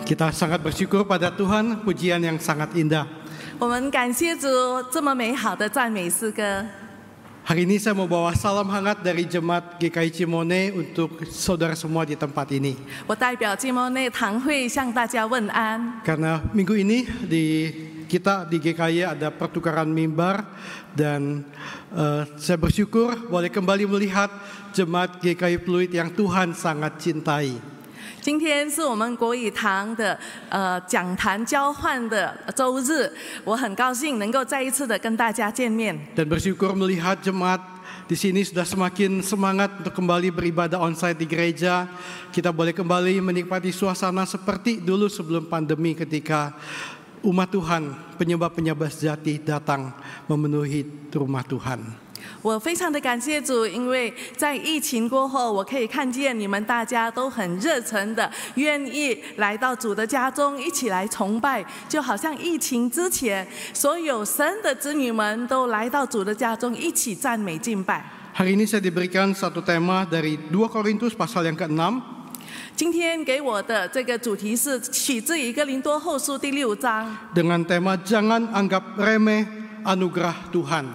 Kita sangat bersyukur pada Tuhan, pujian yang sangat indah. 我们感谢主这么美好的赞美诗歌。 Hari ini saya mau bawa salam hangat dari Jemaat GKI Cimone untuk saudara semua di tempat ini. 我代表金毛内堂会向大家问安。 Karena minggu ini kita di GKI ada pertukaran mimbar dan saya bersyukur boleh kembali melihat Jemaat GKI Pluit yang Tuhan sangat cintai. 今天是我们国语堂的讲坛交换的周日，我很高兴能够再一次的跟大家见面。 Dan bersyukur melihat jemaat di sini sudah semakin semangat untuk kembali beribadah onsite di gereja. Kita boleh kembali menikmati suasana seperti dulu sebelum pandemi ketika umat Tuhan, penyembah-penyembah sejati datang memenuhi rumah Tuhan. 我非常的感谢主，因为在疫情过后，我可以看见你们大家都很热忱的，愿意来到主的家中一起来崇拜，就好像疫情之前，所有神的子女们都来到主的家中一起赞美敬拜。 Hari ini saya diberikan satu tema dari 2 Korintus pasal yang ke-6. 今天给我的这个主题是取自于哥林多后书第6章， dengan tema jangan anggap remeh anugerah Tuhan.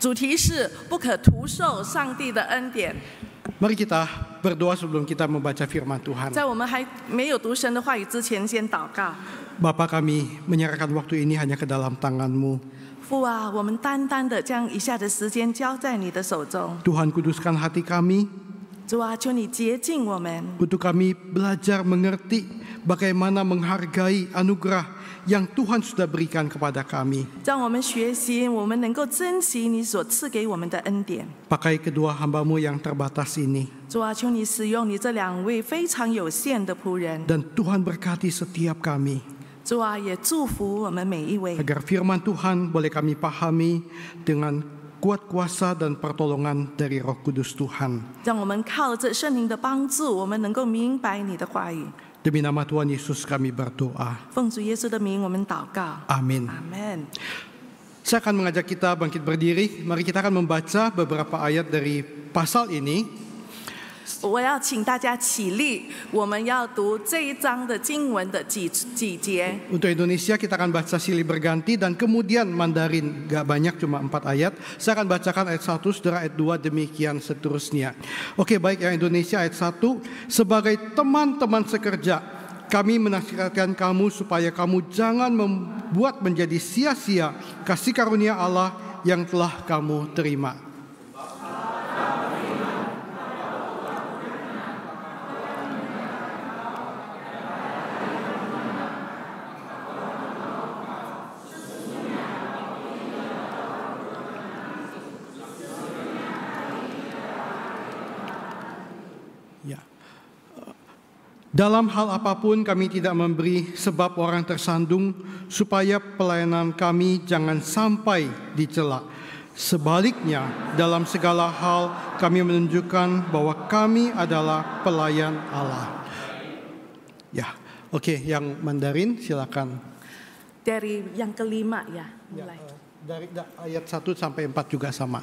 主题是不可徒受上帝的恩典。 Mari kita berdoa sebelum kita membaca firman Tuhan. 在我们还没有读神的话语之前，先祷告。 Bapa kami menyerahkan waktu ini hanya ke dalam tangan-Mu. 父啊，我们单单的将以下的时间交在你的手中。 Tuhan kuduskan hati kami 主啊，求你洁净我们， untuk kami belajar mengerti bagaimana menghargai anugerah yang Tuhan sudah berikan kepada kami. 让我们学习，我们能够珍惜你所赐给我们的恩典。 Pakai kedua hamba-Mu yang terbatas ini. 主啊，求你使用你这2位非常有限的仆人。 Dan Tuhan berkati setiap kami. 主啊，也祝福我们每一位， Agar firman Tuhan boleh kami pahami dengan kuat kuasa dan pertolongan dari Roh Kudus Tuhan. 让我们靠着圣灵的帮助，我们能够明白你的话语。 Demi nama Tuhan Yesus kami berdoa. 奉主耶稣的名，我们祷告。 Amin. 阿门。 Saya akan mengajak kita bangkit berdiri. Mari kita akan membaca beberapa ayat dari pasal ini. 我要请大家起立，我们要读这一章的经文的几节。 Untuk Indonesia kita akan baca silih berganti dan kemudian Mandarin, gak banyak cuma 4 ayat. Saya akan bacakan ayat 1, saudara ayat 2, demikian seterusnya. Oke, baik, yang Indonesia ayat 1. Sebagai teman-teman sekerja, kami menasihatkan kamu supaya kamu jangan membuat menjadi sia-sia kasih karunia Allah yang telah kamu terima. Dalam hal apapun kami tidak memberi sebab orang tersandung supaya pelayanan kami jangan sampai dicela. Sebaliknya dalam segala hal kami menunjukkan bahwa kami adalah pelayan Allah. Ya, oke, yang Mandarin silakan. Dari yang kelima ya, mulai. Dari ayat 1 sampai 4 juga sama.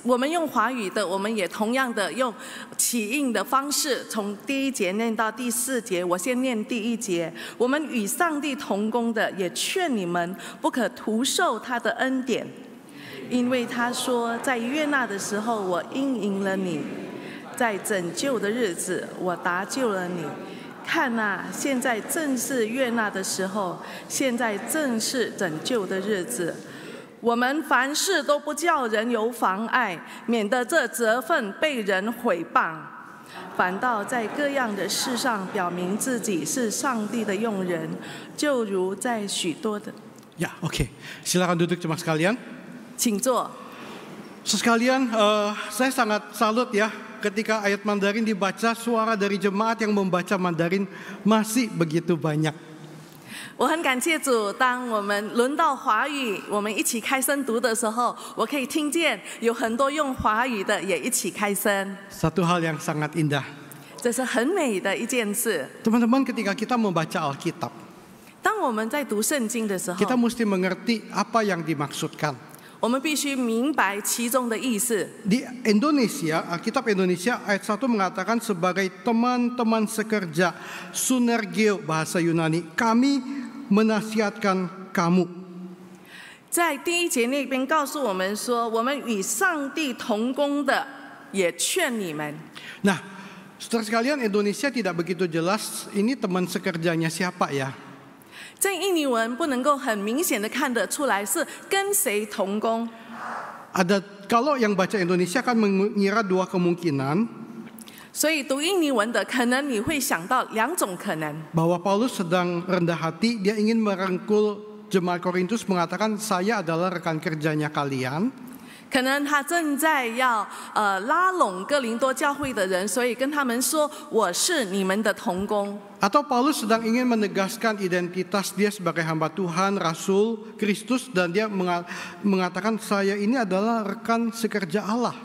我们用华语的，我们也同样的用起印的方式，从第1节念到第4节。我先念第1节。我们与上帝同工的，也劝你们不可徒受他的恩典，因为他说，在悦纳的时候，我应允了你；在拯救的日子，我搭救了你。看啊，现在正是悦纳的时候，现在正是拯救的日子。我们凡事都不叫人有妨碍，免得这责分被人毁谤，反倒在各样的事上表明自己是上帝的用人，就如在许多的。 Ya, oke. Silakan duduk jemaat sekalian. 请坐。 Sekalian, saya sangat salut ya ketika ayat Mandarin dibaca, suara dari jemaat yang membaca Mandarin masih begitu banyak. 我很感谢主，当我们轮到华语，我们一起开声读的时候，我可以听见有很多用华语的也一起开声。 Satu hal yang sangat indah. 这是很美的一件事。 Teman-teman, ketika kita membaca Alkitab, 当我们在读圣经的时候， kita mesti mengerti apa yang dimaksudkan. 我们必须明白其中的意思。 Di Indonesia, Alkitab Indonesia ayat 1 mengatakan sebagai teman-teman sekerja, sunergeo bahasa Yunani, kami menasihatkan kamu. 在第一节那边告诉我们说，我们与上帝同工的，也劝你们。 Nah, saudara sekalian, Indonesia tidak begitu jelas ini teman sekerjanya siapa ya. 在印尼文不能够很明显的看得出来是跟谁同工。 Kalau yang baca Indonesia kan mengira dua kemungkinan. 所以读印尼文的，可能你会想到两种可能。 Bahwa Paulus sedang rendah hati, dia ingin merangkul jemaat Korintus, mengatakan saya adalah rekan kerjanya kalian. 可能他正在要拉拢哥林多教会的人，所以跟他们说我是你们的同工。 Atau Paulus sedang ingin menegaskan identitas dia sebagai hamba Tuhan, Rasul, Kristus, dan dia mengatakan saya ini adalah rekan sekerja Allah.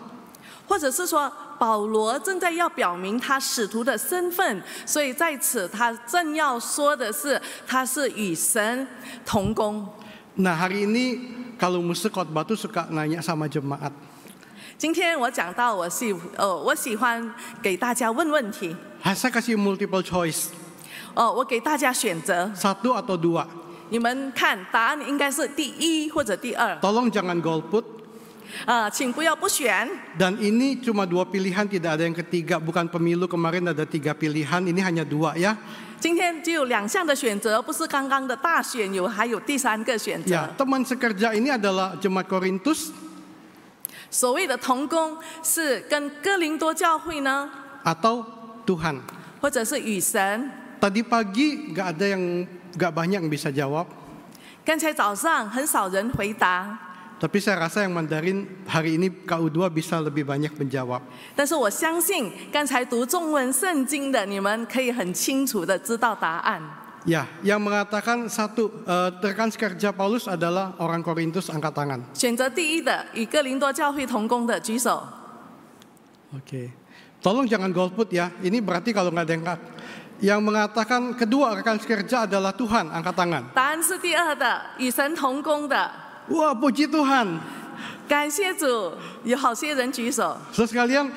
或者是说保罗正在要表明他使徒的身份，所以在此他正要说的是他是与神同工。 Nah, hari ini kalau musuh khotbah tuh suka nanya sama jemaat. 今天我讲到我喜欢给大家问问题。 Saya kasih multiple choice. 我给大家选择， 1 atau 2. 你们看答案应该是第一或者第二。 Tolong jangan golput. 请不要不选。 Dan ini cuma 2 pilihan, tidak ada yang ketiga. Bukan pemilu kemarin ada 3 pilihan, ini hanya 2 ya. 今天只有2项的选择，不是刚刚的大选还有第3个选择。 Ya, teman sekerja ini adalah jemaat Korintus 所谓的同工是跟哥林多教会呢， atau Tuhan. 或者是与神。 Tadi pagi gak banyak yang bisa jawab. 刚才早上很少人回答， Tapi saya rasa yang Mandarin hari ini KU2 bisa lebih banyak menjawab. 但是我相信刚才读中文圣经的你们可以很清楚的知道答案。 Ya, yang mengatakan rekan sekerja Paulus adalah orang Korintus, angkat tangan. 选择第一的与哥林多教会同工的举手。 Oke. Tolong jangan golput ya. Ini berarti kalau nggak ada yang mengatakan kedua rekan sekerja adalah Tuhan, angkat tangan. 答案是第二的，与神同工的。 Wah, puji Tuhan. 感谢主，有好些人举手。 Saudara sekalian,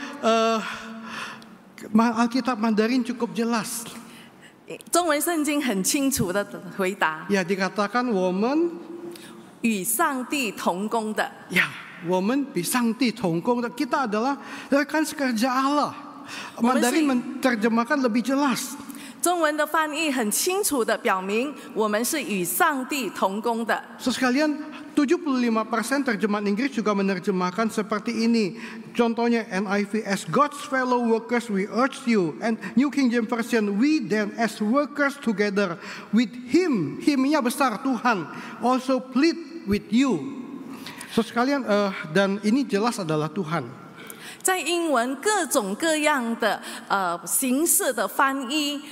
Alkitab Mandarin cukup jelas. 中文圣经很清楚的回答， Ya, dikatakan woman 与上帝同工的。 ya, woman bisangti tongkong. Kita adalah rekan sekerja Allah. Mandarin menerjemahkan lebih jelas. 中文的翻译很清楚的表明，我们是与上帝同工的。 Saudara sekalian, 75% terjemahan Inggris juga menerjemahkan seperti ini. Contohnya NIV, as God's fellow workers we urge you. And New King James Version, we then as workers together with Him. Him-nya besar, Tuhan. Also plead with you. Saudara sekalian, dan ini jelas adalah Tuhan. 在英文各种各样的形式的翻译，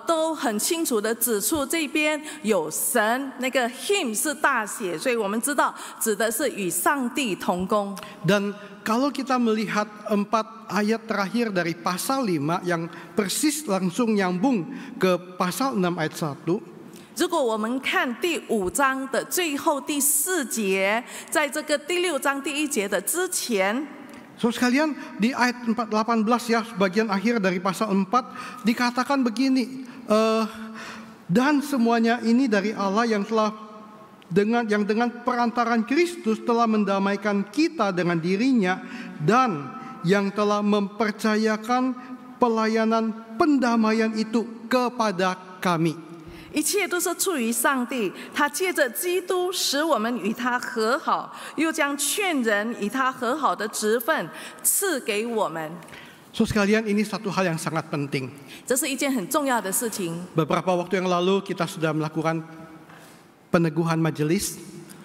都很清楚的指出这边有神，那个 him 是大写，所以我们知道指的是与上帝同工。 Dan kalau kita melihat 4 ayat terakhir dari pasal 5 yang persis langsung nyambung ke pasal 6 ayat 1. 如果我们看第5章的最后第4节，在这个第6章第1节的之前。 So sekalian di ayat 18 ya, bagian akhir dari pasal 4 dikatakan begini, dan semuanya ini dari Allah yang dengan perantaran Kristus telah mendamaikan kita dengan dirinya dan yang telah mempercayakan pelayanan pendamaian itu kepada kami. 一切都是出于上帝，他借着基督使我们与他和好，又将劝人与他和好的职分赐给我们。 So sekalian, ini satu hal yang sangat penting. 这是一件很重要的事情。 Beberapa waktu yang lalu kita sudah melakukan peneguhan majelis.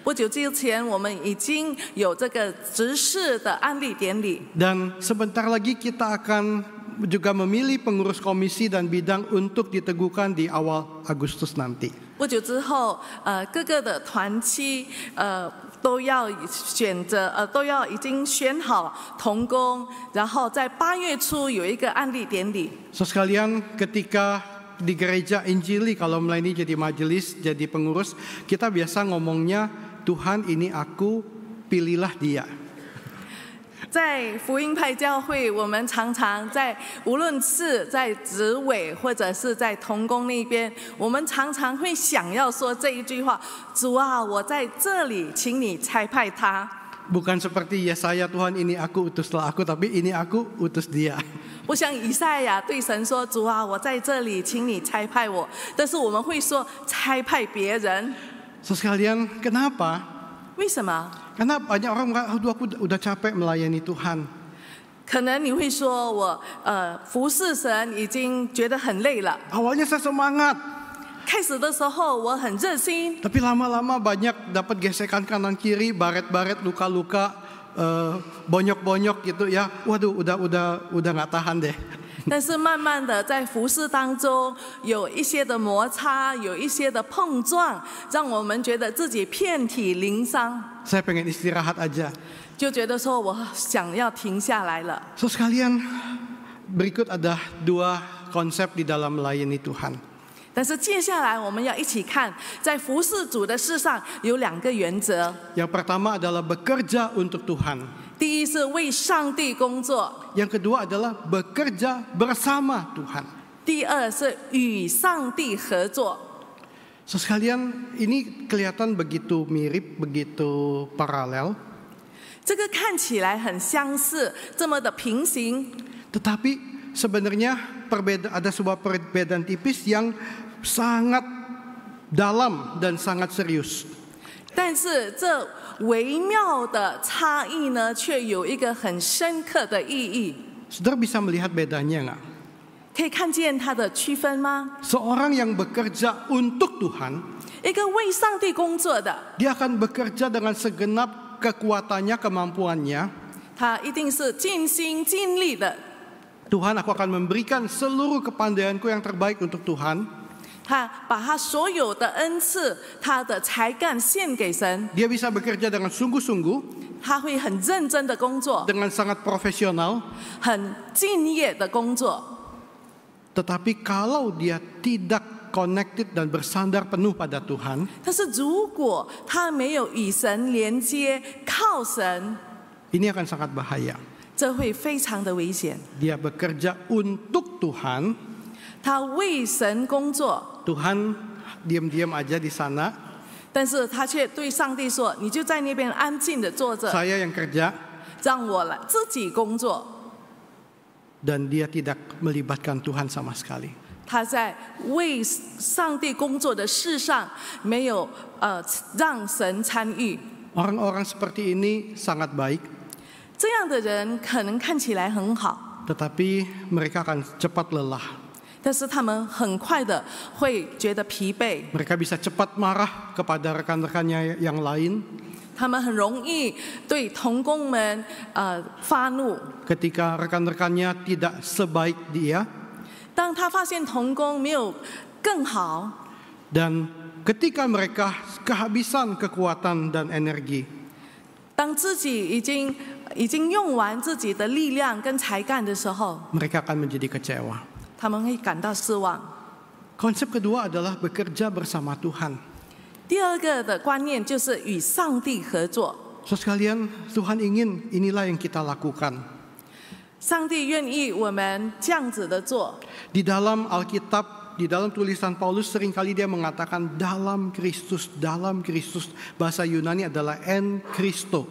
不久之前，我们已经有这个执事的安立典礼。 Dan sebentar lagi kita akan juga memilih pengurus komisi dan bidang untuk diteguhkan di awal Agustus nanti. 不久之后，各个的团期，都要选择，都要已经选好同工，然后在8月初有一个安立典礼。 So sekalian, ketika di gereja Injili kalau melayani jadi majelis, jadi pengurus, kita biasa ngomongnya Tuhan ini aku pilihlah dia. 在福音派教会，我们常常在无论是在执委或者是在同工那边，我们常常会想要说这一句话：主啊，我在这里，请你差派他。 Bukan seperti Yesaya, Tuhan ini aku utuslah aku, tapi ini aku utus dia. 不像以赛亚对神说：“主啊，我在这里，请你差派我。”但是我们会说差派别人。 So sekalian, kenapa? 为什么？ Karena banyak orang merasa, aduh aku udah capek melayani Tuhan. 可能你会说我服侍神已经觉得很累了。 Awalnya saya semangat, 开始的时候我很热心， tapi lama-lama banyak dapat gesekan kanan kiri, baret-baret, luka-luka, bonyok-bonyok gitu ya. Waduh, udah nggak tahan deh. 但是慢慢的在服侍当中有一些的摩擦，有一些的碰撞，让我们觉得自己遍体鳞伤， Saya pengen istirahat aja. 就觉得说我想要停下来了。 So sekalian, berikut ada 2 konsep di dalam melayani Tuhan. 但是接下来我们要一起看，在服侍主的事上有2个原则。 Yang pertama adalah bekerja untuk Tuhan. 第一是为上帝工作， Yang kedua adalah bekerja bersama Tuhan. 第二是与上帝合作。 So sekalian, ini kelihatan begitu mirip, begitu paralel. 这个看起来很相似，这么的平行， Tetapi sebenarnya ada sebuah perbedaan tipis yang sangat dalam dan sangat serius. 但是这微妙的差异呢，却有一个很深刻的意义。 Saudara bisa melihat bedanya nggak? 可以看见它的区分吗？ Seorang yang bekerja untuk Tuhan, 一个为上帝工作的， dia akan bekerja dengan segenap kekuatannya, kemampuannya. 他一定是尽心尽力的。 Tuhan, aku akan memberikan seluruh kepandaianku yang terbaik untuk Tuhan. 他把他所有的恩赐、他的才干献给神， Dia bisa bekerja dengan sungguh-sungguh, 他会很认真的工作， dengan sangat profesional. 很敬业的工作。 Tetapi kalau dia tidak connected dan bersandar penuh pada Tuhan, 但是如果他没有与神连接、靠神， ini akan sangat bahaya. 这会非常的危险。 Dia bekerja untuk Tuhan, 他为神工作， Tuhan diam-diam aja di sana, 但是他却对上帝说：“你就在那边安静的坐着， saya yang kerja, 让我来自己工作。” dan dia tidak melibatkan Tuhan sama sekali. 他在为上帝工作的事上没有让神参与。 Orang-orang seperti ini sangat baik, 这样的人可能看起来很好， tetapi mereka akan cepat lelah. 但是他们很快的会觉得疲惫， Mereka bisa cepat marah kepada rekan-rekannya yang lain 他们很容易对同工们发怒。 ketika rekan-rekannya tidak sebaik dia, 当他发现同工没有更好， dan ketika mereka kehabisan kekuatan dan energi, 当自己已经用完自己的力量跟才干的时候， mereka akan menjadi kecewa. 他们会感到失望。 Konsep kedua adalah bekerja bersama Tuhan. 第二个的观念就是与上帝合作。 So sekalian, Tuhan ingin inilah yang kita lakukan. 上帝愿意我们这样子的做。 Di dalam Alkitab, di dalam tulisan Paulus seringkali dia mengatakan dalam Kristus. Bahasa Yunani adalah en Christo.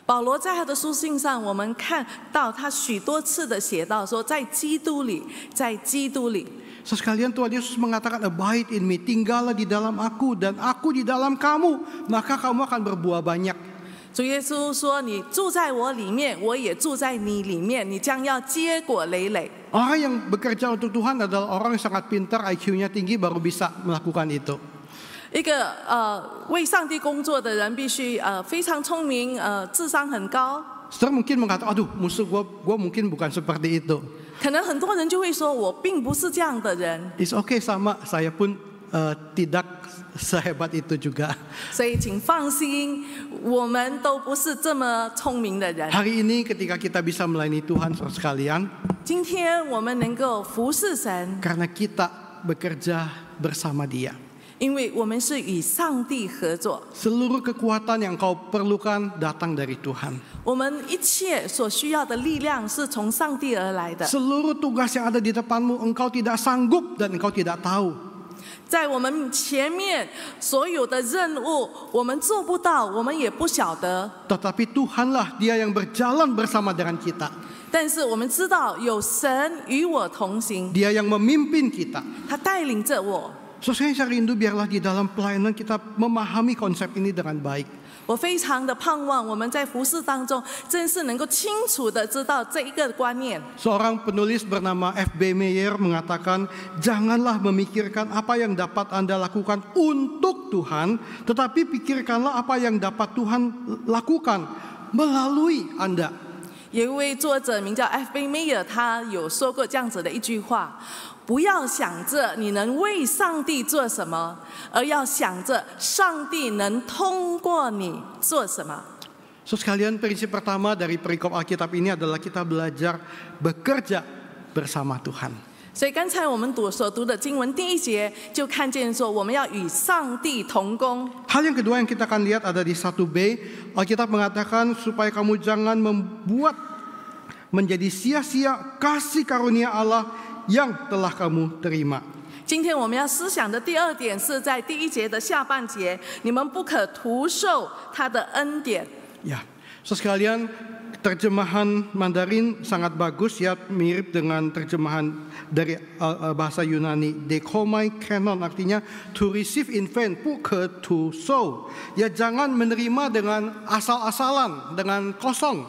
保罗在他的书信上，我们看到他许多次的写到说，在基督里，在基督里。 So sekalian, Tuhan Yesus mengatakan abide in me, tinggallah di dalam aku dan aku di dalam kamu, maka kamu akan berbuah banyak. 主耶稣说：“你住在我里面，我也住在你里面，你将要结果累累。” Orang yang bekerja untuk Tuhan adalah orang yang sangat pintar, IQ-nya tinggi baru bisa melakukan itu. 一个为上帝工作的人必须非常聪明，智商很高。 Saudara mungkin mengatakan, aduh musuh gue mungkin bukan seperti itu. 可能很多人就会说，我并不是这样的人。 It's okay, sama saya pun tidak sehebat itu juga. 所以请放心，我们都不是这么聪明的人。 Hari ini ketika kita bisa melayani Tuhan saudara sekalian, 今天我们能够服侍神， karena kita bekerja bersama Dia. 因为我们是与上帝合作。 Seluruh kekuatan yang kau perlukan datang dari Tuhan. 我们一切所需要的力量是从上帝而来的。 Seluruh tugas yang ada di depanmu engkau tidak sanggup dan engkau tidak tahu. 在我们前面所有的任务，我们做不到，我们也不晓得。 Tetapi Tuhanlah dia yang berjalan bersama dengan kita. 但是我们知道有神与我同行， Dia yang memimpin kita. 他带领着我。 So saya rindu biarlah di dalam pelayanan kita memahami konsep ini dengan baik. 我非常的盼望我们在服事当中，真是能够清楚的知道这一个观念。 Seorang penulis bernama F.B. Meyer mengatakan, janganlah memikirkan apa yang dapat Anda lakukan untuk Tuhan, tetapi pikirkanlah apa yang dapat Tuhan lakukan melalui Anda. 有一位作者名叫 F.B. Meyer， 他有说过这样子的一句话：不要想着你能为上帝做什么，而要想着上帝能通过你做什么。 So sekalian, prinsip pertama dari perikop Alkitab ini adalah kita belajar bekerja bersama Tuhan. 所以刚才我们所读的经文第一节就看见说，我们要与上帝同工。 Hal yang kedua yang kita akan lihat ada di 1b. Alkitab mengatakan supaya kamu jangan membuat menjadi sia-sia kasih karunia Allah yang telah kamu terima. 今天我们要思想的第二点是在第一节的下半节，你们不可徒受他的恩典。 Ya, so sekalian, terjemahan Mandarin sangat bagus ya, mirip dengan terjemahan dari bahasa Yunani. Dekomai kanon artinya to receive in vain, bukan to sow. Ya, jangan menerima dengan asal-asalan, dengan kosong.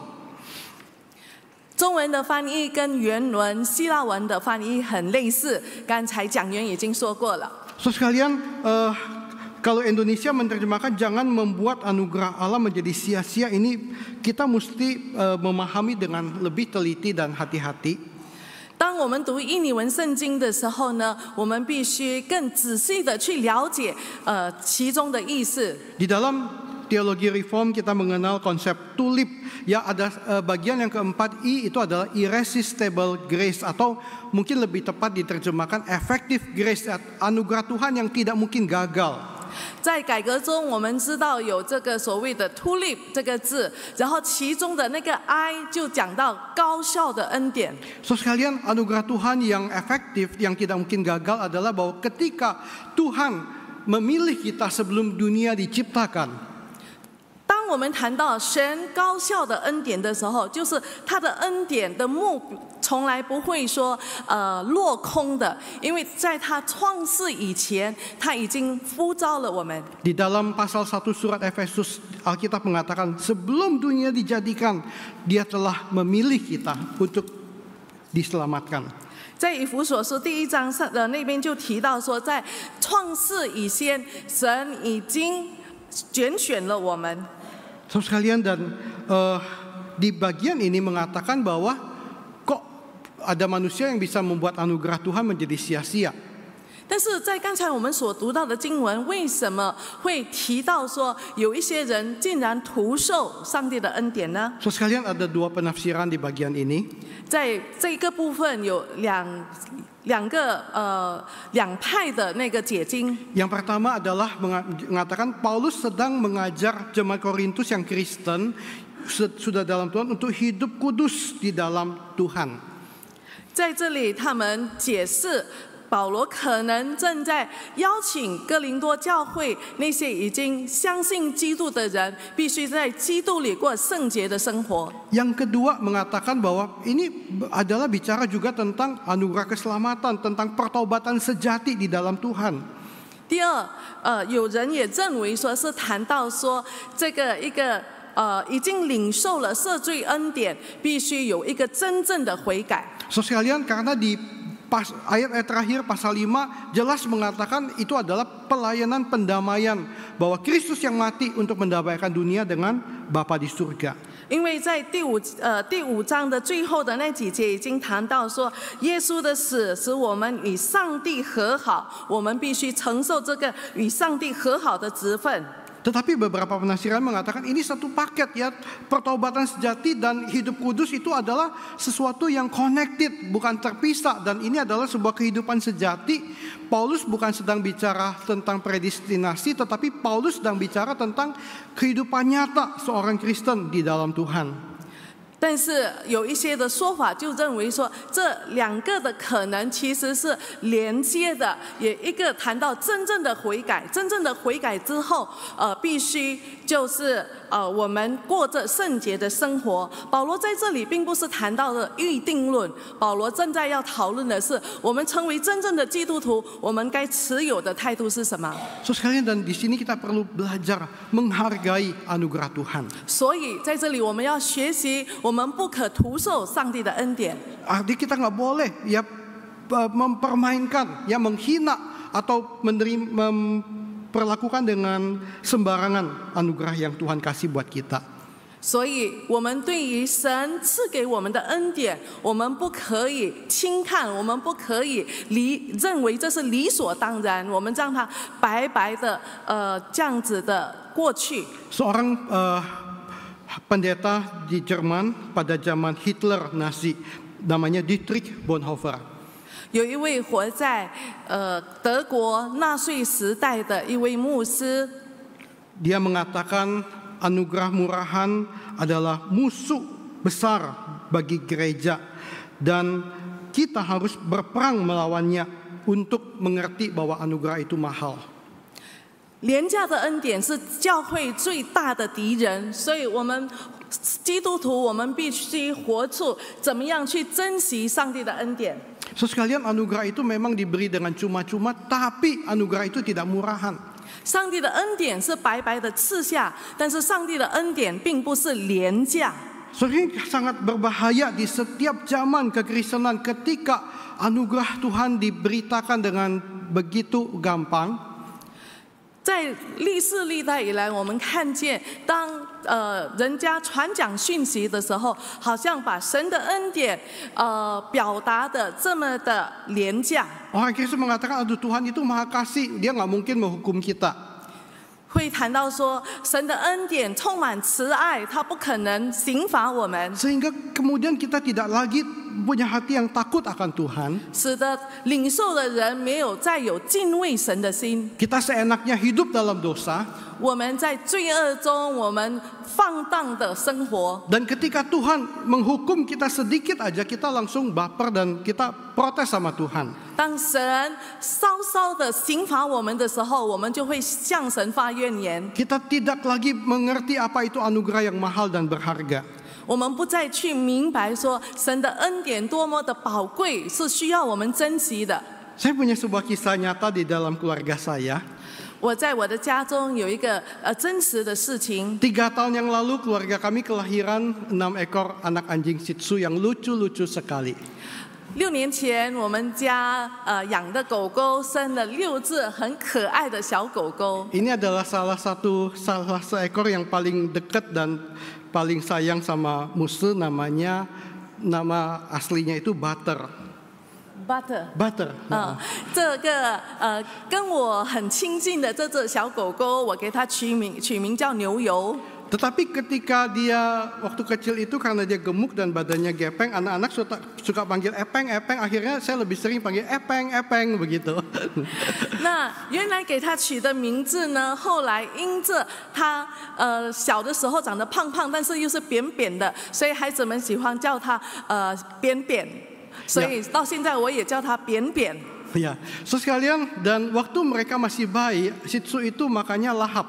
中文的翻译跟原文希腊文的翻译很类似，刚才讲员已经说过了。 So sekalian, kalau Indonesia menerjemahkan jangan membuat anugerah Allah menjadi sia-sia, ini kita mesti memahami dengan lebih teliti dan hati-hati. 当我们读印尼文圣经的时候呢，我们必须更仔细的去了解其中的意思。 Di dalam teologi reform kita mengenal konsep tulip. Ya, ada bagian yang keempat I itu adalah irresistible grace, atau mungkin lebih tepat diterjemahkan effective grace, anugerah Tuhan yang tidak mungkin gagal. 在改革中，我们知道有这个所谓的 tulip 这个字，然后其中的那个 I 就讲到高效的恩典。 So sekalian, anugerah Tuhan yang efektif, yang tidak mungkin gagal adalah bahwa ketika Tuhan memilih kita sebelum dunia diciptakan. 当我们谈到神高效的恩典的时候，就是他的恩典的从来不会说落空的，因为在他创世以前，他已经呼召了我们。 Di dalam pasal 1 surat Efesus, Alkitab mengatakan sebelum dunia dijadikan, Dia telah memilih kita untuk diselamatkan. 在以弗所书第1章那边就提到说，在创世以前，神已经拣选了我们。 So sekalian, dan di bagian ini mengatakan bahwa kok ada manusia yang bisa membuat anugerah Tuhan menjadi sia-sia. 但是在刚才我们所读到的经文，为什么会提到说有一些人竟然徒受上帝的恩典呢？ So sekalian, ada dua penafsiran di bagian ini. 在这个部分有两派的那个解经。 Yang pertama adalah mengatakan Paulus sedang mengajar jemaat Korintus yang Kristen sudah dalam Tuhan untuk hidup kudus di dalam Tuhan. 在这里，他们解释保罗可能正在邀请哥林多教会那些已经相信基督的人，必须在基督里过圣洁的生活。 Yang kedua mengatakan bahwa ini adalah bicara juga tentang anugerah keselamatan, tentang pertobatan sejati di dalam Tuhan. 第二，有人也认为说是谈到说这个一个已经领受了赦罪恩典，必须有一个真正的悔改。 So sekalian, karena di ayat terakhir pasal 5 jelas mengatakan itu adalah pelayanan pendamaian, bahwa Kristus yang mati untuk mendamaikan dunia dengan Bapa di surga. 因为在第五章的最后的那几节已经谈到说，耶稣的死使我们与上帝和好，我们必须承受这个与上帝和好的职分。Tetapi beberapa penafsiran mengatakan ini satu paket ya, pertobatan sejati dan hidup kudus itu adalah sesuatu yang connected, bukan terpisah, dan ini adalah sebuah kehidupan sejati. Paulus bukan sedang bicara tentang predestinasi, tetapi Paulus sedang bicara tentang kehidupan nyata seorang Kristen di dalam Tuhan. 但是有一些的说法就认为说，这两个的可能其实是连接的，也一个谈到真正的悔改，真正的悔改之后，必须就是我们过着圣洁的生活。保罗在这里并不是谈到了预定论，保罗正在要讨论的是，我们成为真正的基督徒，我们该持有的态度是什么。So sekalian, dan di sini kita perlu belajar menghargai anugerah Tuhan. 所以在这里我们要学习，我们不可徒受上帝的恩典。Arti kita nggak boleh ya mempermainkan, ya menghina atau memperlakukan dengan sembarangan anugerah yang Tuhan kasih buat kita. 所以，我们对于神赐给我们的恩典，我们不可以轻看，我们不可以认为这是理所当然，我们让它白白的这样子的过去。Seorang pendeta di Jerman pada zaman Hitler Nazi, namanya Dietrich Bonhoeffer. 有一位活在德国纳粹时代的一位牧师， Dia mengatakan anugerah murahan adalah musuh besar bagi gereja dan kita harus berperang melawannya untuk mengerti bahwa anugerah itu mahal. 廉价的恩典是教会最大的敌人，所以我们基督徒我们必须活出怎么样去珍惜上帝的恩典。 So sekalian, anugerah itu memang diberi dengan cuma-cuma, tapi anugerah itu tidak murahan. 上帝的恩典是白白的赐下，但是上帝的恩典并不是廉价。 So ini sangat berbahaya di setiap zaman kekristenan ketika anugerah Tuhan diberitakan dengan begitu gampang. 在历世历代以来，我们看见当人家传讲讯息的时候，好像把神的恩典表达的这么的廉价。 Orang Kristen mengatakan, aduh Tuhan itu maha kasih, dia nggak mungkin menghukum kita. 会谈到说，神的恩典充满慈爱，他不可能刑罚我们， Sehingga kemudian kita tidak lagi punya hati yang takut akan Tuhan. 使得领受的人没有再有敬畏神的心。 Kita seenaknya hidup dalam dosa. 我们在罪恶中，我们放荡的生活。 Dan ketika Tuhan menghukum kita sedikit aja, kita langsung baper dan kita protes sama Tuhan. 当神稍稍的刑罚我们的时候，我们就会向神发怨言。 Kita tidak lagi mengerti apa itu anugerah yang mahal dan berharga. 我们不再去明白说神的恩典多么的宝贵，是需要我们珍惜的。 Saya punya sebuah kisah nyata di dalam keluarga saya. 我在我的家中有一个真实的事情。 3 tahun yang lalu keluarga kami kelahiran 6 ekor anak anjing Shih Tzu yang lucu-lucu sekali. 6年前，我们家养的狗狗生了6只很可爱的小狗狗。 Ini adalah salah seekor yang paling dekat dan paling sayang sama Musa, nama aslinya itu Butter. Butter， 这个跟我很亲近的这只小狗狗，我给它取名叫牛油。 Tetapi ketika dia waktu kecil itu karena dia gemuk dan badannya gepeng, anak-anak suka panggil Epeng, akhirnya saya lebih sering panggil Epeng begitu. 那原来给它取的名字呢，后来因着它小的时候长得胖胖，但是又是扁扁的，所以孩子们喜欢叫它扁扁。 所以到现在我也叫它扁扁。 Ya, so sekalian, dan waktu mereka masih bayi, Shih Tzu itu makannya lahap.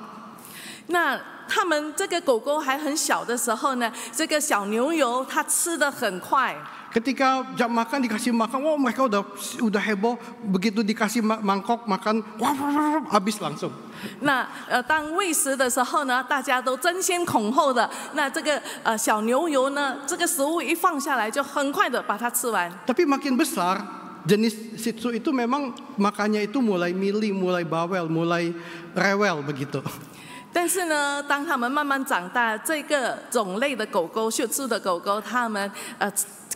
那他们这个狗狗还很小的时候呢，这个小牛油它吃得很快。 Ketika jam makan dikasih makan, wah mereka udah heboh. Begitu dikasih mangkok makan, wah habis langsung. 那当喂食的时候呢，大家都争先恐后的。那这个小牛油呢，这个食物一放下来，就很快的把它吃完。 Tapi makin besar, jenis Shih Tzu itu memang makannya itu mulai milih, mulai bawel, mulai rewel begitu. 但是呢，当他们慢慢长大，这个种类的狗狗，Shih Tzu的狗狗，它们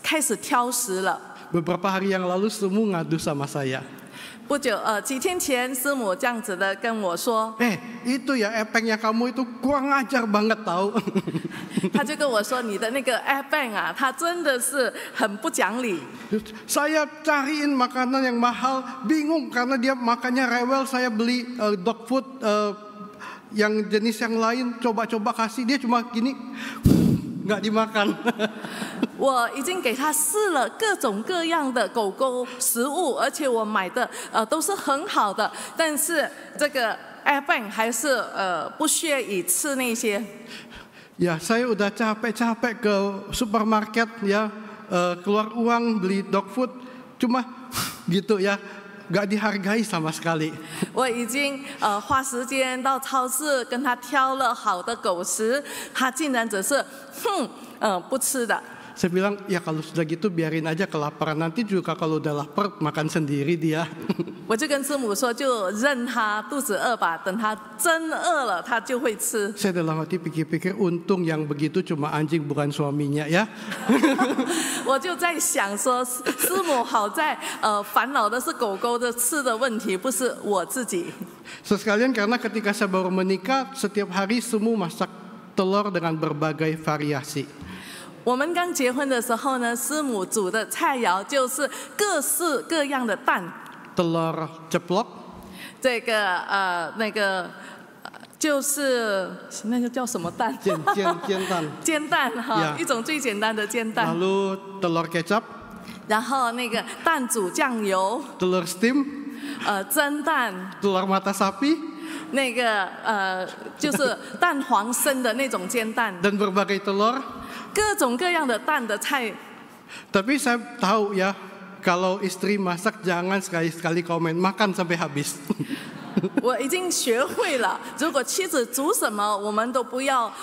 开始挑食了。 Beberapa hari yang lalu semua ngadu sama saya. 不久几天前，师母这样子的跟我说， itu ya epengnya kamu itu kurang ajar banget tahu. 他就跟我说你的那个 epeng 啊，他真的是很不讲理。 Saya cariin makanan yang mahal, bingung karena dia makannya rewel. Saya beli dog food yang jenis yang lain, coba-coba kasih, dia cuma gini, nggak dimakan. 我已经给他试了各种各样的狗狗食物，而且我买的都是很好的，但是这个 epeng 还是不屑于吃那些。 Ya, saya udah capek-capek ke supermarket ya, keluar uang beli dog food, cuma gitu ya, nggak dihargai sama sekali. 我已经花时间到超市跟他挑了好的狗食，他竟然只是不吃的。 Saya bilang, ya kalau sudah gitu biarin aja kelaparan, nanti juga kalau udah lapar makan sendiri dia. 我就跟师母说，就任他肚子饿吧，等他真饿了，他就会吃。 Saya dalam hati pikir-pikir, untung yang begitu cuma anjing bukan suaminya ya. 我就在想说，师母好在烦恼的是狗狗的吃的问题，不是我自己。 Sekalian karena ketika saya baru menikah, setiap hari semua masak telur dengan berbagai variasi. 我们刚结婚的时候呢，师母煮的菜肴就是各式各样的蛋。 Telur ceplok. 这个那个就是那个叫什么蛋？煎蛋。煎蛋哈， Yeah. 一种最简单的煎蛋。 Lalu telur kecap. 然后那个蛋煮酱油。 Telur steam. 蒸蛋。 Telur mata sapi. 那个就是蛋黄生的那种煎蛋。 Dan berbagai telur. 各种各样的蛋的菜。 Tapi saya tahu ya, kalau istri masak jangan sekali-sekali komen, makan sampai habis. 我已经学会了，如果妻子煮什么，我们都不要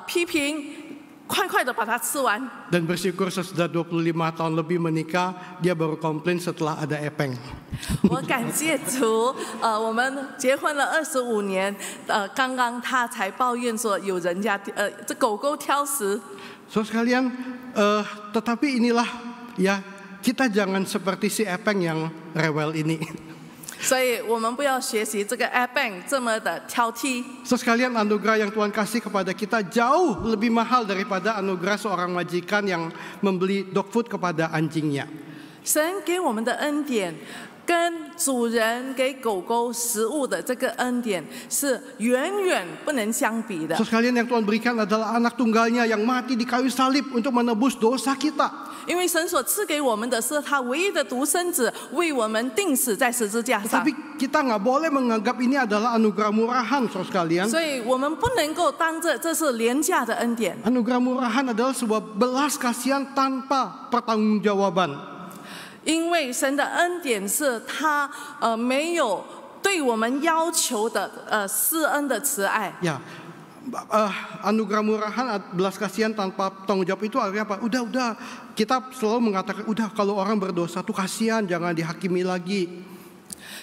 批评，快快的把它吃完。 Dan bersyukur sesudah 25 tahun lebih menikah, dia baru komplain setelah ada epeng. 我感谢主，我们结婚了25年，刚刚他才抱怨说有人家这狗狗挑食。 So sekalian, tetapi inilah ya, kita jangan seperti si epeng yang rewel ini. 所以我们不要学习这个 epeng 这么的挑剔。 So sekalian, anugerah yang Tuhan kasih kepada kita jauh lebih mahal daripada anugerah seorang majikan yang membeli dog food kepada anjingnya. 神给我们的恩典，跟主人给狗狗食物的这个恩典是远远不能相比的。 So sekalian, yang Tuhan berikan adalah anak tunggalnya yang mati di kayu salib untuk menebus dosa kita. 因为神所赐给我们的是他唯一的独生子，为我们钉死在十字架上。 Tapi kita nggak boleh menganggap ini adalah anugerah murahan, saudara sekalian. 所以我们不能够当着这是廉价的恩典。 Anugerah murahan adalah sebuah belas kasihan tanpa pertanggungjawaban. 因为神的恩典是他没有对我们要求的施恩的慈爱。 Ya, anugerah murahan, belas kasihan tanpa tanggung jawab itu artinya apa? Udah, kita selalu mengatakan, udah kalau orang berdosa tuh kasihan, jangan dihakimi lagi.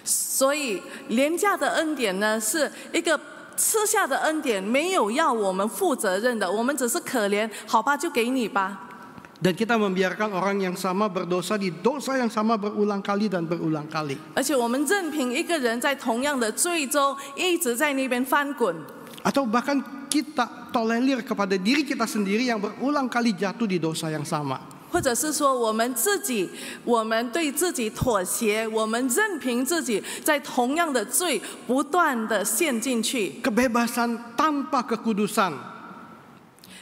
所以廉价的恩典呢，是一个吃下的恩典，没有要我们负责任的，我们只是可怜，好吧，就给你吧。 Dan kita membiarkan orang yang sama berdosa di dosa yang sama berulang kali dan berulang kali. 而且我们任凭一个人在同样的罪中一直在那边翻滚。 Atau bahkan kita tolerir kepada diri kita sendiri yang berulang kali jatuh di dosa yang sama. 或者是说我们对自己妥协，我们任凭自己在同样的罪不断的陷进去。 Kebebasan tanpa kekudusan.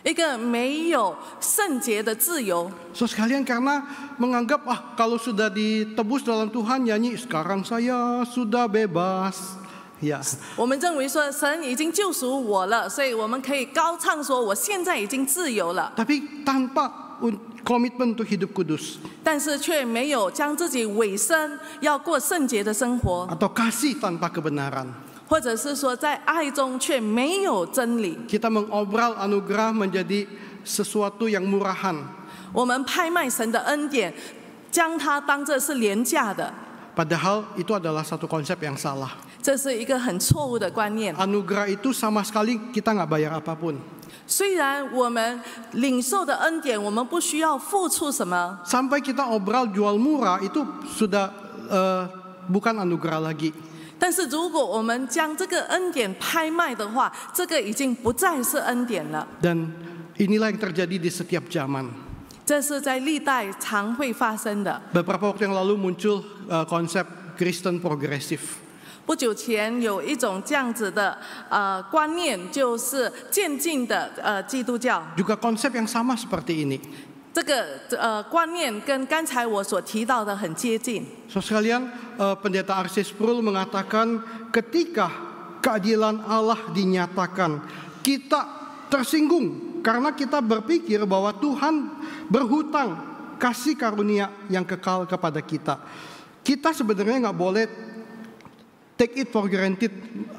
一个没有圣洁的自由。 So sekalian, karena menganggap kalau sudah ditebus dalam Tuhan, nyanyi sekarang saya sudah bebas. Ya. 我们认为说神已经救赎我了，所以我们可以高唱说我现在已经自由了。 Tapi tanpa komitmen untuk hidup kudus. 但是却没有将自己委身要过圣洁的生活， Atau kasih tanpa kebenaran. 或者是说在爱中却没有真理。 Kita mengobral anugerah menjadi sesuatu yang murahan. 我们拍卖神的恩典，将它当作是廉价的。 Padahal itu adalah satu konsep yang salah. 这是一个很错误的观念。 Anugerah itu sama sekali kita nggak bayar apapun. 虽然我们领受的恩典，我们不需要付出什么， Sampai kita obral jual murah itu sudah bukan anugerah lagi. 但是如果我们将这个恩典拍卖的话，这个已经不再是恩典了。 Dan inilah yang terjadi di setiap zaman. 这是在历代常会发生的。 Beberapa waktu yang lalu muncul konsep Kristen progresif. 不久前有一种这样子的观念，就是渐进的基督教。 Juga konsep yang sama seperti ini. 这个观念跟刚才我所提到的很接近。 So sekalian, Pendeta R.C. Sproul mengatakan ketika keadilan Allah dinyatakan, kita tersinggung karena kita berpikir bahwa Tuhan berhutang kasih karunia yang kekal kepada kita. Kita sebenarnya nggak boleh take it for granted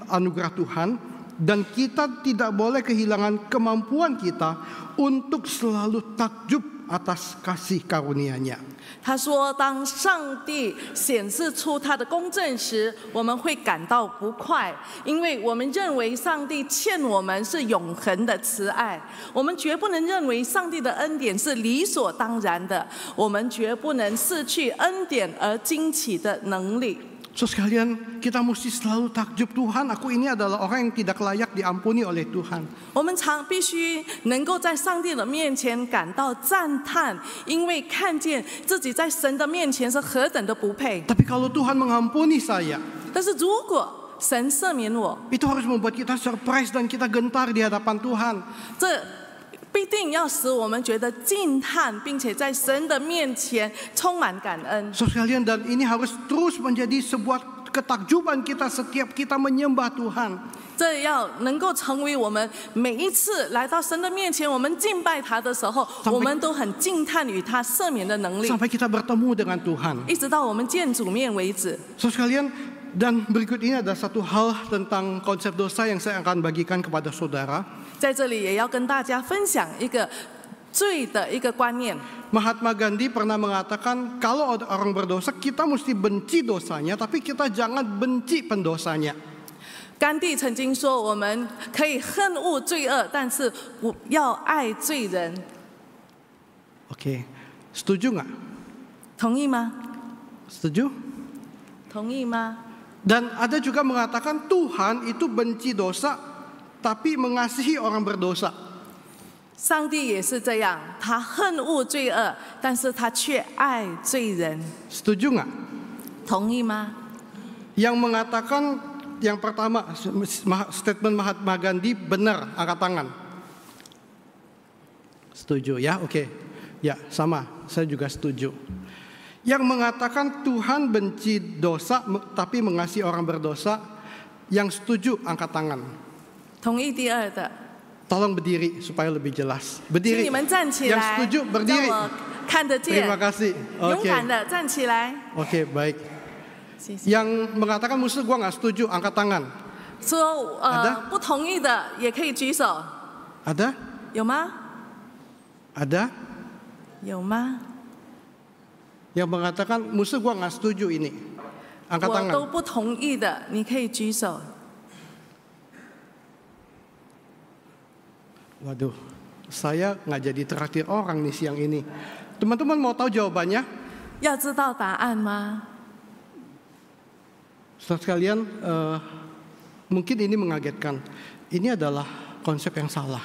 anugerah Tuhan, dan kita tidak boleh kehilangan kemampuan kita untuk selalu takjub atas kasih karunia-Nya. 他说：“当上帝显示出他的公正时，我们会感到不快，因为我们认为上帝欠我们是永恒的慈爱。我们绝不能认为上帝的恩典是理所当然的，我们绝不能失去恩典而惊奇的能力。” So sekalian, kita mesti selalu takjub, Tuhan, aku ini adalah orang yang tidak layak diampuni oleh Tuhan. 我们必须能够在上帝的面前感到赞叹，因为看见自己在神的面前是何等的不配。 Tapi kalau Tuhan mengampuni saya, 但是如果神赦免我， itu harus membuat kita surprise dan kita gentar di hadapan Tuhan. 这必定要使我们觉得惊叹，并且在神的面前充满感恩。 So sekalian, dan ini harus terus menjadi sebuah ketakjuban kita setiap kita menyembah Tuhan. 这要能够成为我们每一次来到神的面前，我们敬拜他的时候，我们都很惊叹于他赦免的能力， Sampai kita bertemu dengan Tuhan. 一直到我们见主面为止。 So sekalian, dan berikut ini ada satu hal tentang konsep dosa yang saya akan bagikan kepada saudara. 在这里也要跟大家分享一个罪的一个观念。 Mahatma Gandhi pernah mengatakan, kalau ada orang berdosa, kita mesti benci dosanya, tapi kita jangan benci pendosanya. 甘地曾经说：“我们可以恨恶罪恶，但是不要爱罪人。” Oke, setuju nggak? 同意吗？ Setuju? 同意吗？ Dan ada juga mengatakan Tuhan itu benci dosa, tapi mengasihi orang berdosa. 上帝也是这样，他恨恶罪恶，但是他却爱罪人。 Setuju nggak? 同意吗？ Yang mengatakan yang pertama, statement Mahatma Gandhi benar, angkat tangan. Setuju ya? Oke. Ya, sama. Saya juga setuju. Yang mengatakan Tuhan benci dosa tapi mengasihi orang berdosa, yang setuju angkat tangan. 同意第二的， Tolong berdiri supaya lebih jelas. 请 Berdiri. 你们站起 Yang 来， setuju 让 berdiri. 我看得见。 Terima kasih. 勇 Oke. 敢的站起来。 Oke, baik. 谢谢。 Yang mengatakan musuh gua nggak setuju, angkat tangan. 说ada？ 不同意的也可以举手， Ada? 有吗？ Ada? 有吗？ Yang mengatakan musuh gua nggak setuju ini, angkat 我都 tangan. 不同意的，你可以举手。 Waduh, saya nggak jadi traktir orang nih siang ini. Teman-teman mau tahu jawabannya? 要知道答案吗？ Saudara sekalian, mungkin ini mengagetkan. Ini adalah konsep yang salah.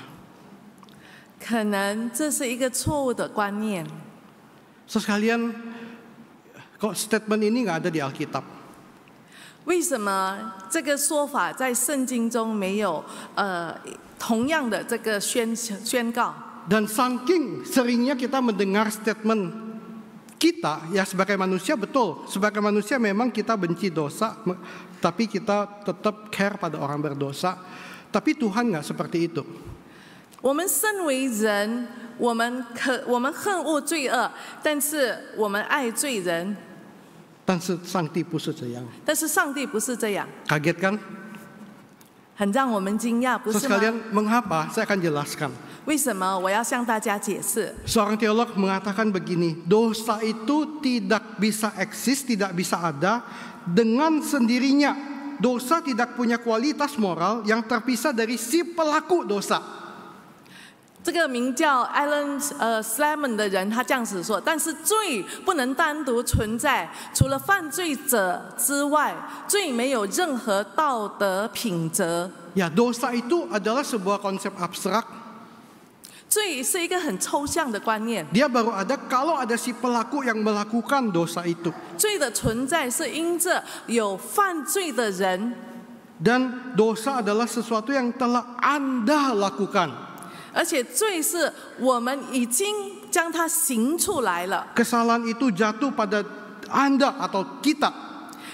可能这是一个错误的观念。 Saudara sekalian, kok statement ini nggak ada di Alkitab? 为什么这个说法在圣经中没有同样的这个宣告？ Dan saking seringnya kita mendengar statement kita, ya sebagai manusia betul, sebagai manusia memang kita benci dosa, tapi kita tetap care pada orang berdosa. Tapi Tuhan nggak seperti itu. 我们身为人，我们恨恶罪恶，但是我们爱罪人。 Dan Sang Ti不是这样. 但是上帝不是这样， Kaget kan? 很让我们惊讶，不 So 是吗？ sekalian, mengapa? Saya akan jelaskan. 为什么我要向大家解释？ Seorang teolog mengatakan begini, dosa itu tidak bisa eksis, tidak bisa ada dengan sendirinya. Dosa tidak punya kualitas moral yang terpisah dari si pelaku dosa. 这个名叫 Alan Slamon 的人，他这样子说：但是罪不能单独存在，除了犯罪者之外，罪没有任何道德品质。Ya, dosa itu adalah sebuah konsep abstrak. 罪是一个很抽象的观念。 Dia baru ada kalau ada si pelaku yang melakukan dosa itu. 罪的存在是因着有犯罪的人。 Dan dosa adalah sesuatu yang telah Anda lakukan. 而且罪是我们已经将它行出来了。 Kesalahan itu jatuh pada Anda atau kita.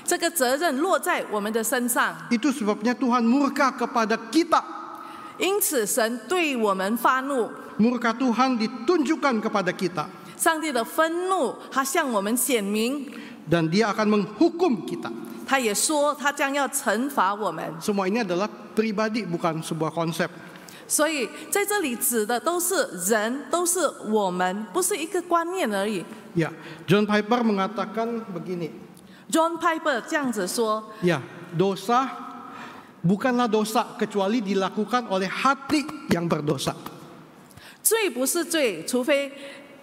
这个责任落在我们的身上。 Itu sebabnya Tuhan murka kepada kita. 因此，神对我们发怒。 Murka Tuhan ditunjukkan kepada kita. 上帝的愤怒，他向我们显明。 Dan Dia akan menghukum kita. 他也说，他将要惩罚我们。 Semua ini adalah pribadi, bukan sebuah konsep. 所以在这里指的都是人，都是我们，不是一个观念而已。 Ya, John Piper mengatakan begini. John Piper 这样子说。 Ya, dosa bukanlah dosa kecuali dilakukan oleh hati yang berdosa. 罪不是罪，除非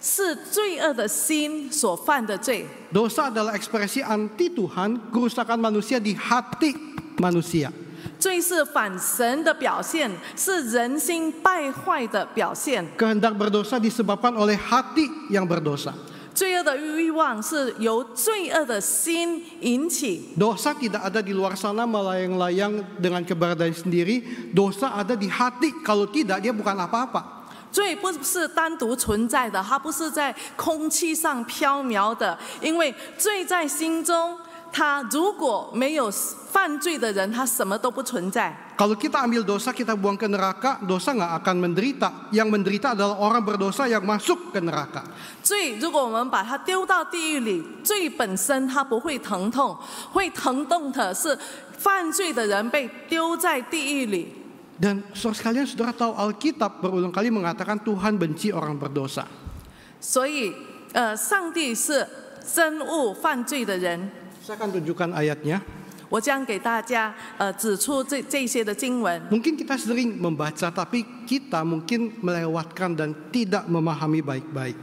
是罪恶的心所犯的罪。 Dosa adalah ekspresi anti Tuhan, kerusakan manusia di hati manusia. 罪是反神的表现，是人心败坏的表现。 Kehendak berdosa disebabkan oleh hati yang berdosa. 罪恶的欲望是由罪恶的心引起。 Dosa tidak ada di luar sana melayang-layang dengan keberadaan sendiri. Dosa ada di hati. Kalau tidak, dia bukan apa-apa. 罪不是单独存在的，它不是在空气上飘渺的，因为罪在心中。 他如果没有犯罪的人，他什么都不存在。 Kalau kita ambil dosa, kita buang ke neraka, dosa nggak akan menderita. Yang menderita adalah orang berdosa yang masuk ke neraka. 罪，如果我们把它丢到地狱里，罪本身它不会疼痛，会疼痛的是犯罪的人被丢在地狱里。 Dan saudara sekalian, saudara tahu Alkitab berulang kali mengatakan Tuhan benci orang berdosa. 所以，上帝是憎恶犯罪的人。 Saya akan tunjukkan ayatnya. 我将给大家指出这些的经文。 Mungkin kita sering membaca, tapi kita mungkin melewatkan dan tidak memahami baik-baik.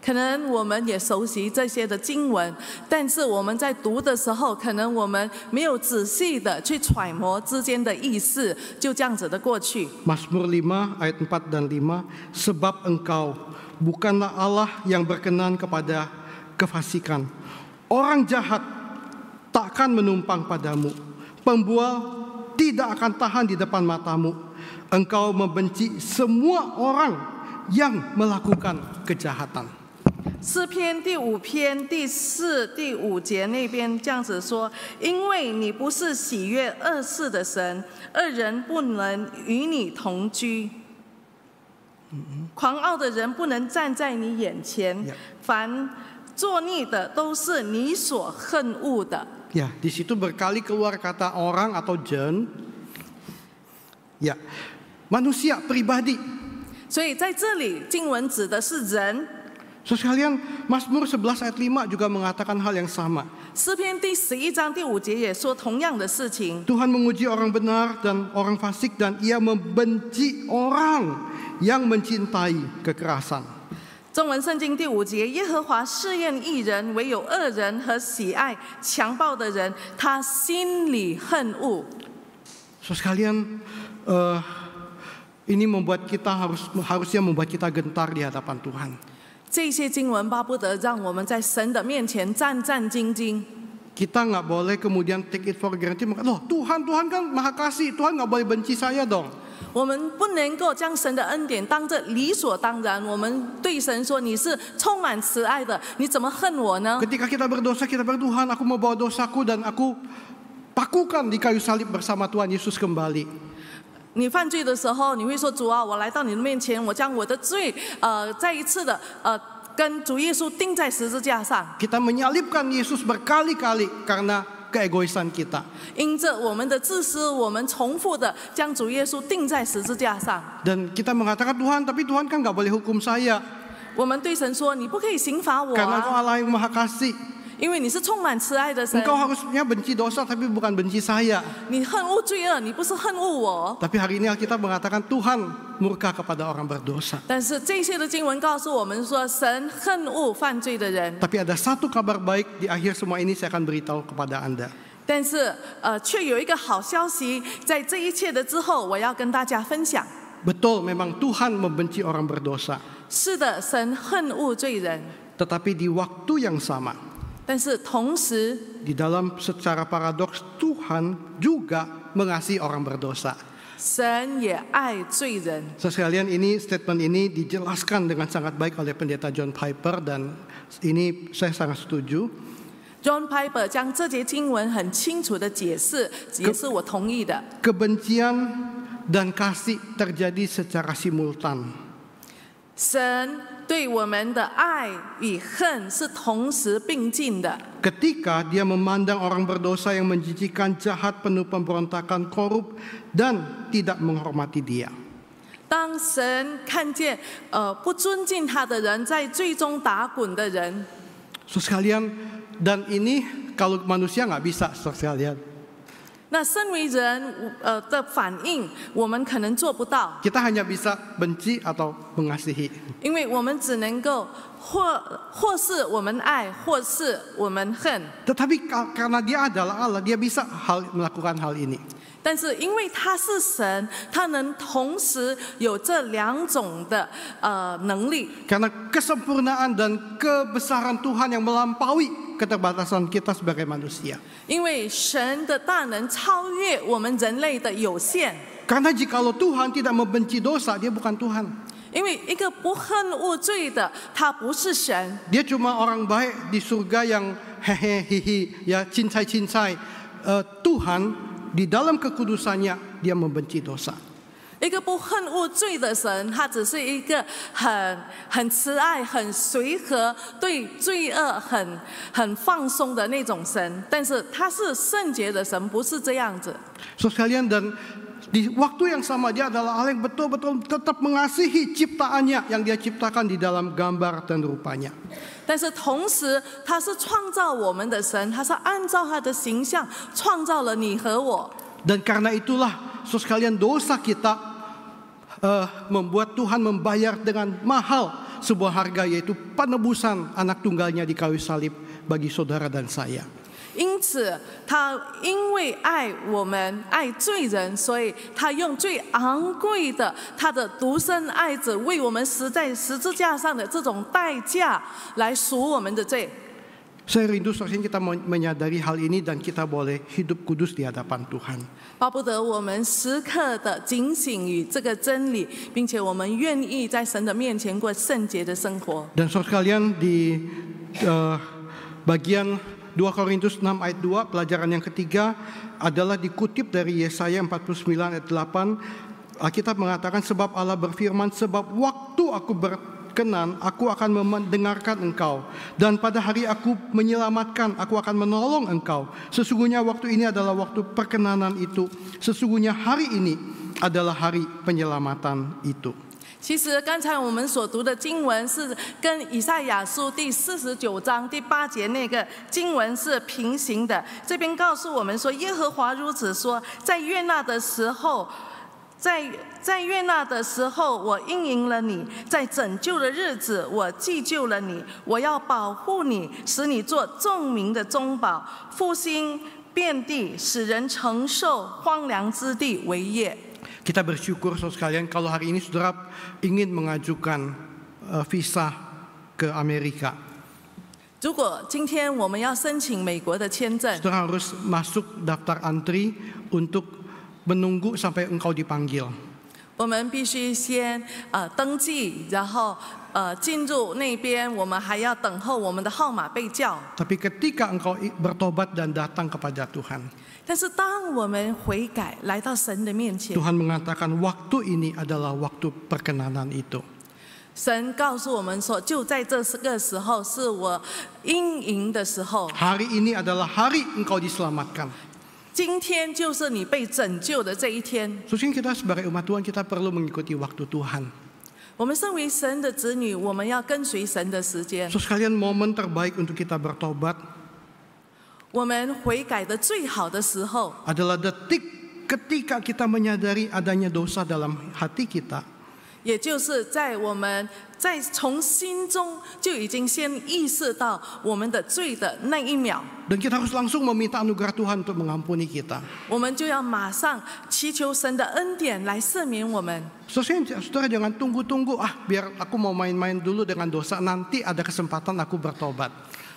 可能我们也熟悉这些的经文，但是我们在读的时候，可能我们没有仔细的去揣摩之间的意思，就这样子的过去。 Mazmur 5 ayat 4 dan 5. Sebab engkau bukanlah Allah yang berkenan kepada kefasikan. Orang jahat takkan menumpang padamu. Pembual tidak akan tahan di depan matamu. Engkau membenci semua orang yang melakukan kejahatan. 诗篇第5篇第4、第5节那边这样子说：因为你不是喜悦恶事的神，恶人不能与你同居，狂傲的人不能站在你眼前，凡作逆的都是你所恨恶的。 Ya, di situ berkali keluar kata orang atau jen. Ya, manusia pribadi. 所以在这里经文指的是人。 So sekalian, Mazmur 11 ayat 5 juga mengatakan hal yang sama. 诗篇第11章第5节也说同样的事情。 Tuhan menguji orang benar dan orang fasik dan Ia membenci orang yang mencintai kekerasan. 中文圣经第5节，耶和华试验义人，唯有恶人和喜爱强暴的人，他心里恨恶。 So sekalian, ini membuat kita harusnya membuat kita gentar di hadapan Tuhan. 这些经文巴不得让我们在神的面前战战兢兢。 Kita nggak boleh kemudian take it for granted. Loh, Tuhan kan maha kasih, Tuhan nggak boleh benci saya dong. 我们不能够将神的恩典当作理所当然。我们对神说：“你是充满慈爱的，你怎么恨我呢？” Ketika kita berdosa, kita berdoa, Tuhan, aku mau bawa dosaku dan aku pakukan di kayu salib bersama Tuhan Yesus kembali. 你犯罪的时候，你会说：“主啊，我来到你的面前，我将我的罪，再一次的跟主耶稣钉在十字架上。” Kita menyalibkan Yesus berkali-kali karena keegoisan kita. 因着我们的自私，我们重复的将主耶稣钉在十字架上。 Dan kita mengatakan Tuhan, tapi Tuhan kan nggak boleh hukum saya. 我们对神说：“你不可以刑罚我 Karena Engkau 啊， Allah yang maha kasih. 因为你是充满慈爱的神。 Engkau harusnya benci dosa tapi bukan benci saya. 你恨恶罪恶，你不是恨恶我。 Tapi hari ini Alkitab mengatakan Tuhan murka kepada orang berdosa. 但是这些的经文告诉我们说，神恨恶犯罪的人。 Tapi ada satu kabar baik di akhir semua ini saya akan beritahu kepada Anda. 但是却有一个好消息，在这一切的之后，我要跟大家分享。 Betul, memang Tuhan membenci orang berdosa. 是的，神恨恶罪人， Tetapi di waktu yang sama, 但是同时， di dalam secara paradoks Tuhan juga mengasihi orang berdosa. 神也爱罪人。 Sekalian ini statement ini dijelaskan dengan sangat baik oleh pendeta John Piper dan ini saya sangat setuju. John Piper 将这节经文很清楚的解释，也是我同意的。 Kebencian dan kasih terjadi secara simultan. 神对我们的爱与恨是同时并进的。 Ketika dia memandang orang berdosa yang menjijikan, jahat, penuh pemberontakan, korup dan tidak menghormati dia. 当神看见不尊敬他的人，在罪中打滚的人， Sekalian, dan ini kalau manusia nggak bisa, sekalian. 那身为人的反应，我们可能做不到， Kita hanya bisa benci atau mengasihi. 因为我们只能够或是我们爱，或是我们恨。 Tetapi karena dia adalah Allah, dia bisa melakukan hal ini. 但是因为他是神，他能同时有这两种的能力。 Karena kesempurnaan dan kebesaran Tuhan yang melampaui keterbatasan kita sebagai manusia. 因为神的大能超越我们人类的有限。 Karena jikalau Tuhan tidak membenci dosa, dia bukan Tuhan. 因为一个不恨恶罪的，他不是神。 Dia cuma orang baik di surga yang hehe hihi ya cincai-cincai. Tuhan di dalam kekudusannya dia membenci dosa. 一个不恨恶罪的神，他只是一个很慈爱、很随和，对罪恶很放松的那种神。但是他是圣洁的神，不是这样子。 So sekalian, dan di waktu yang sama dia adalah Allah yang betul-betul tetap mengasihi ciptaannya yang dia ciptakan di dalam gambar dan rupanya. 但是同时，他是创造我们的神，他是按照他的形象创造了你和我。 Dan karena itulah, so sekalian, dosa kita membuat Tuhan membayar dengan mahal sebuah harga, yaitu penebusan anak tunggalnya di kayu salib bagi saudara dan saya. 因此，他因为爱我们、爱罪人，所以他用最昂贵的他的独生爱子为我们死在十字架上的这种代价来赎我们的罪。 Saya rindu saudara kita menyadari hal ini dan kita boleh hidup kudus di hadapan Tuhan. 巴不得我们时刻的警醒于这个真理，并且我们愿意在神的面前过圣洁的生活。 Dan saudara sekalian, di bagian 2 Korintus 6 ayat 2, pelajaran yang ketiga adalah dikutip dari Yesaya 49 ayat 8. Alkitab mengatakan, sebab Allah berfirman, sebab waktu aku berkenan, aku akan mendengarkan engkau, dan pada hari aku menyelamatkan, aku akan menolong engkau. Sesungguhnya waktu ini adalah waktu perkenanan itu, sesungguhnya hari ini adalah hari penyelamatan itu. 其实刚才我们所读的经文是跟以赛亚书第49章第8节那个经文是平行的。这边告诉我们说，耶和华如此说，在悦纳的时候，在悦纳的时候，我应允了你；在拯救的日子，我记救了你。我要保护你，使你做众民的中保，复兴遍地，使人承受荒凉之地为业。 Kita bersyukur saudara sekalian kalau hari ini saudara ingin mengajukan visa ke Amerika. 如果今天我们要申请美国的签证， Saudara harus masuk daftar antri untuk menunggu sampai engkau dipanggil. 我们必须先登记，然后进入那边，我们还要等候我们的号码被叫。 Tapi ketika engkau bertobat dan datang kepada Tuhan, 但是当我们悔改来到神的面前， Tuhan mengatakan waktu ini adalah waktu perkenanan itu. 神告诉我们说，就在这个时候是我应允的时候， Hari ini adalah hari engkau diselamatkan. 今天就是你被拯救的这一天。 Sesungguhnya kita sebagai umat Tuhan, kita perlu mengikuti waktu Tuhan. 我们身为神的子女，我们要跟随神的时间。 So sekalian, momen terbaik untuk kita bertobat 我们悔改的最好的时候 adalah detik ketika kita menyadari adanya dosa dalam hati kita. 也就是在我们在从心中就已经先意识到我们的罪的那一秒， Dan kita harus langsung meminta anugerah Tuhan untuk mengampuni kita. 我们就要马上祈求神的恩典来赦免我们。 Saudara jangan tunggu-tunggu, biar aku mau main-main dulu dengan dosa, nanti ada kesempatan aku bertobat.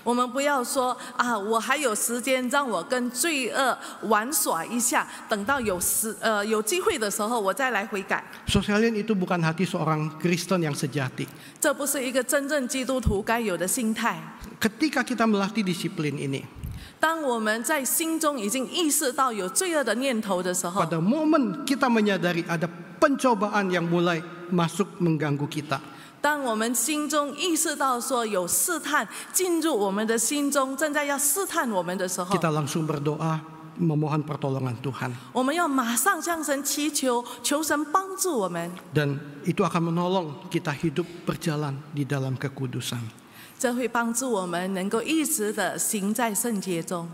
我们不要说我还有时间让我跟罪恶玩耍一下，等到有机会的时候我再来悔改。 Sosialin itu bukan hati seorang Kristen yang sejati. 这不是一个真正基督徒该有的心态。 Ketika kita melatih disiplin ini, 当我们在心中已经意识到有罪恶的念头的时候， pada momen kita menyadari ada pencobaan yang mulai masuk mengganggu kita, 当我们心中意识到说有试探进入我们的心中，正在要试探我们的时候， kita langsung berdoa memohon pertolongan Tuhan. 我们要马上向神祈求，求神帮助我们， Dan itu akan menolong kita hidup berjalan di dalam kekudusan. 这会帮助我们能够一直的行在圣洁中。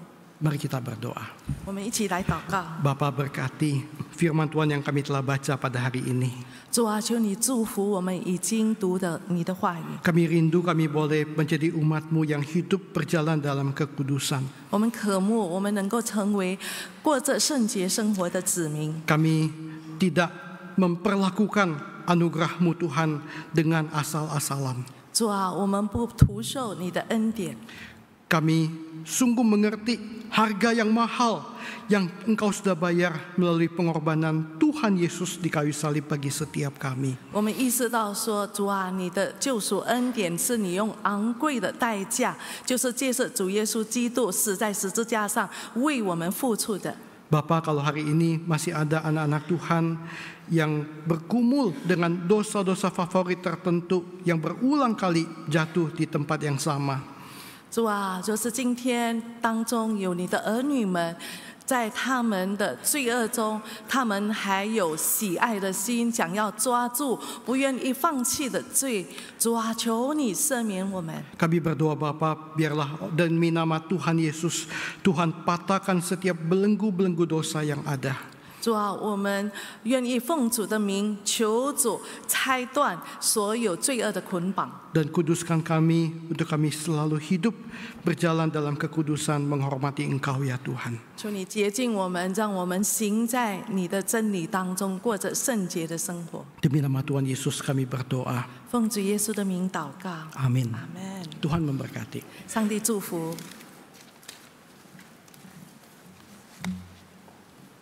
Mari kita berdoa. 我们一起来祷告。 Bapa berkati firman Tuhan yang kami telah baca pada hari ini. 主啊，求你祝福我们已经读的你的话语。 Kami rindu kami boleh menjadi umat-Mu yang hidup berjalan dalam kekudusan. 我们渴慕我们能够成为过着圣洁生活的子民。 Kami tidak memperlakukan anugerah-Mu Tuhan dengan asal-asalan. 主啊，我们不徒受你的恩典。 Kami sungguh mengerti harga yang mahal yang Engkau sudah bayar melalui pengorbanan Tuhan Yesus di kayu salib bagi setiap kami. 我们意识到说，主啊，你的救赎恩典是你用昂贵的代价，就是借着主耶稣基督死在十字架上为我们付出的。 Bapa, kalau hari ini masih ada anak-anak Tuhan yang bergumul dengan dosa-dosa favorit tertentu yang berulang kali jatuh di tempat yang sama. 主啊，就是今天当中有你的儿女们，在他们的罪恶中，他们还有喜爱的心，想要抓住不愿意放弃的罪。主啊，求你赦免我们。 Kami berdoa Bapa, biarlah demi nama Tuhan Yesus, Tuhan patahkan setiap belenggu-belenggu dosa yang ada. 主啊，我们愿意奉主的名，求主拆断所有罪恶的捆绑。 Dan kuduskan kami untuk kami selalu hidup berjalan dalam kekudusan menghormati Engkau ya Tuhan. 求你洁净我们，让我们行在你的真理当中，过着圣洁的生活。 Demi nama Tuhan Yesus kami berdoa. 奉主耶稣的名祷告， Amin. 阿门。 Tuhan memberkati. 上帝祝福。